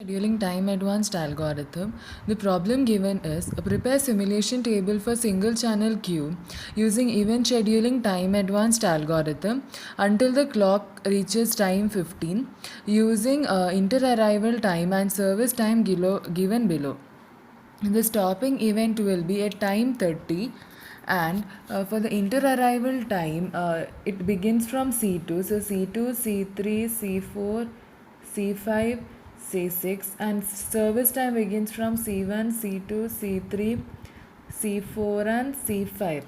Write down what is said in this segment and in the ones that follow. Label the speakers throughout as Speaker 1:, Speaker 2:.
Speaker 1: Scheduling time advanced algorithm. The problem given is a prepare simulation table for single channel queue using event scheduling time advanced algorithm until the clock reaches time 15 using inter arrival time and service time given below. The stopping event will be at time 30 and for the inter arrival time it begins from C2, so C2, C3, C4, C5, C6, and service time begins from C1, C2, C3, C4 and C5.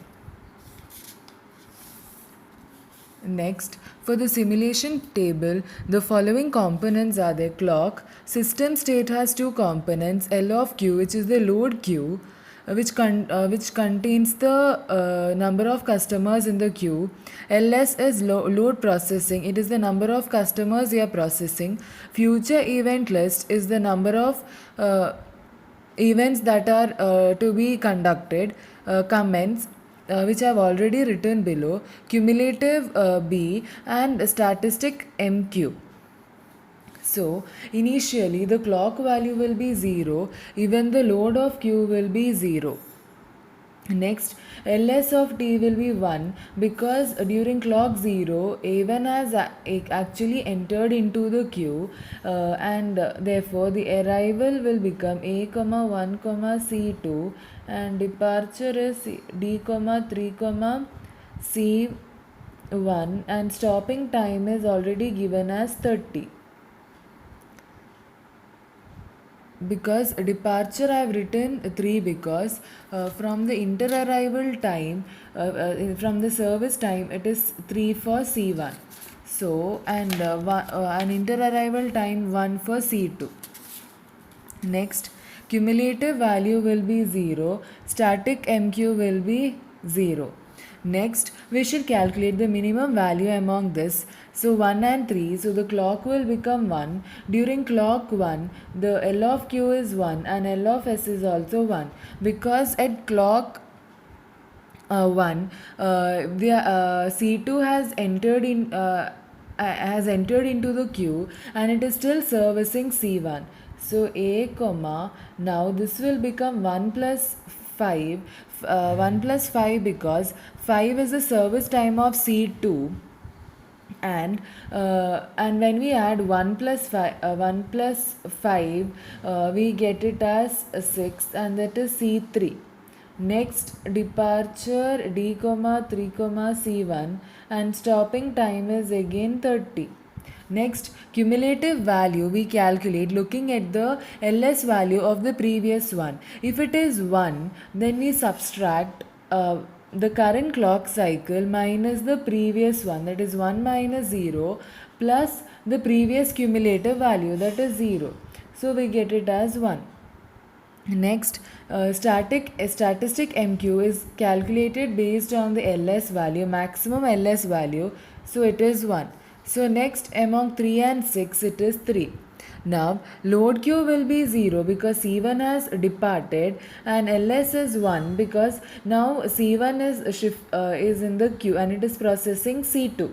Speaker 1: Next, for the simulation table, the following components are the clock. System state has two components, L of Q, which is the load queue, which contains the number of customers in the queue. LS is load processing. It is the number of customers you are processing. Future event list is the number of events that are to be conducted. Comments, which I have already written below, cumulative B, and statistic MQ. So initially the clock value will be 0, even the load of Q will be 0. Next, ls of t will be 1 because during clock 0, A1 has actually entered into the queue and therefore the arrival will become A, 1, C2 and departure is D, 3, C1 and stopping time is already given as 30. Because departure I have written 3 because from the inter arrival time from the service time it is 3 for C1, so and an inter arrival time 1 for C2. Next, cumulative value will be 0, static MQ will be 0. Next, we should calculate the minimum value among this. So 1 and 3, so the clock will become 1. During clock 1, the L of Q is 1 and L of S is also 1 because at clock 1, the C2 has entered into the queue and it is still servicing C1. So A comma, now this will become 1 plus 5, 1 plus 5 because 5 is the service time of C2, and when we add 1 plus 5 we get it as 6 and that is C3. Next, departure D, 3, C1 and stopping time is again 30. Next, cumulative value we calculate looking at the LS value of the previous one. If it is 1, then we subtract the current clock cycle minus the previous one, that is 1 minus 0 plus the previous cumulative value, that is 0. So we get it as 1. Next, statistic MQ is calculated based on the LS value, maximum LS value, so it is 1. So next, among 3 and 6 it is 3. Now load Q will be 0 because C1 has departed and LS is 1 because now C1 is in the queue and it is processing C2.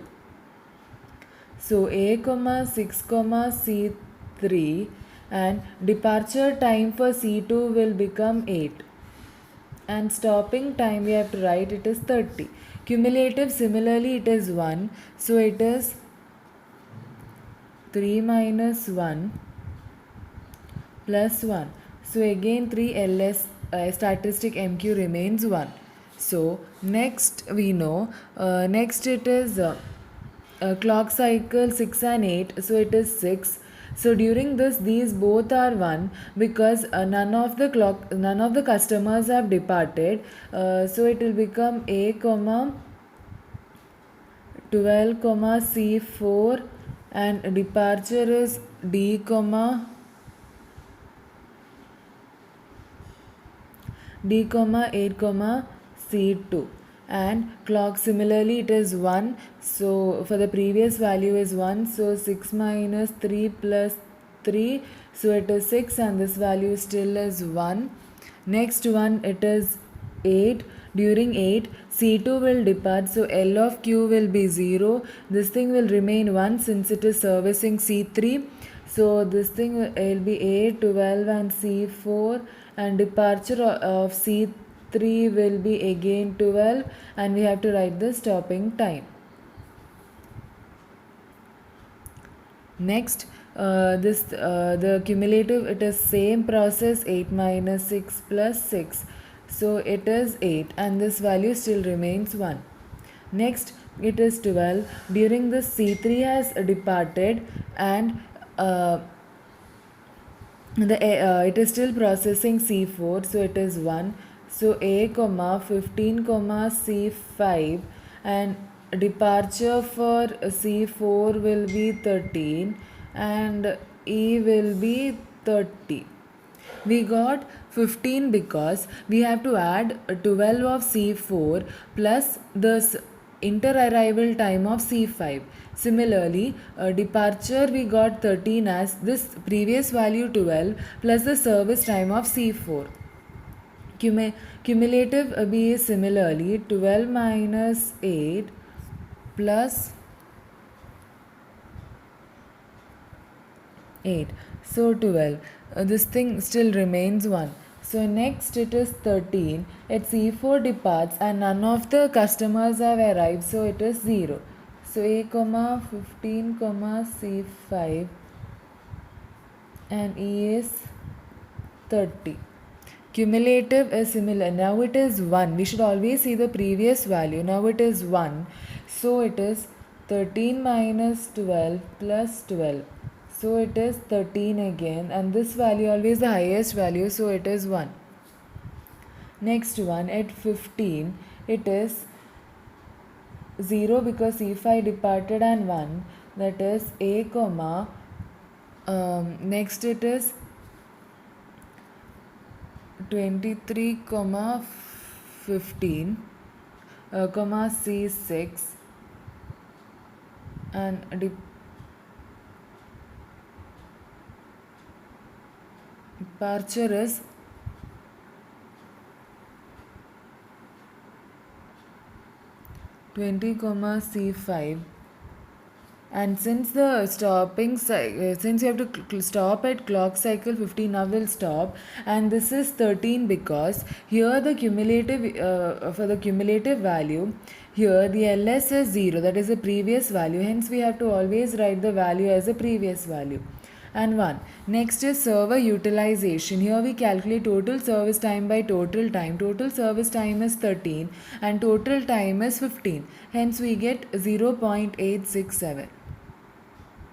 Speaker 1: So A, 6, C3 and departure time for C2 will become 8 and stopping time we have to write it is 30. Cumulative similarly it is 1, so it is 3 minus 1 plus 1. So again 3 LS statistic MQ remains 1. So next we know, next it is clock cycle 6 and 8, so it is 6. So during this these both are 1 because none of the customers have departed, so it will become A, 12, C4 and departure is D, 8, C2 and clock similarly it is 1, so for the previous value is 1, so 6 minus 3 plus 3, so it is 6 and this value still is 1. Next one it is 8. During 8 C2 will depart, so L of Q will be 0. This thing will remain 1 since it is servicing C3. So this thing will be A12 and C4, and departure of C3 will be again 12, and we have to write the stopping time. Next, the cumulative, it is same process, 8 minus 6 plus 6. So it is 8, and this value still remains 1. Next, it is 12. During this, C3 has departed, and it is still processing C4, so it is 1. So A comma 15 comma C5, and departure for C4 will be 13 and E will be 30. We got 15 because we have to add 12 of C4 plus the inter-arrival time of C5. Similarly, departure we got 13 as this previous value 12 plus the service time of C4. Cumulative B is similarly 12 minus 8 plus 8. So 12. This thing still remains 1. So next it is 13. At C4 departs and none of the customers have arrived. So it is 0. So A comma 15 comma C5 and E is 30. Cumulative is similar. Now it is 1. We should always see the previous value. Now it is 1. So it is 13 minus 12 plus 12. So it is 13 again, and this value always the highest value, so it is 1. Next one at 15, it is 0 because C5 departed and 1, that is A comma, next it is 23 comma 15 comma C6 and departure is 20 comma C5, and since the since you have to stop at clock cycle 15, now will stop, and this is 13 because here the cumulative for the cumulative value, here the LS is 0, that is the previous value, hence we have to always write the value as a previous value. And 1. Next is server utilization. Here we calculate total service time by total time. Total service time is 13 and total time is 15. Hence we get 0.867.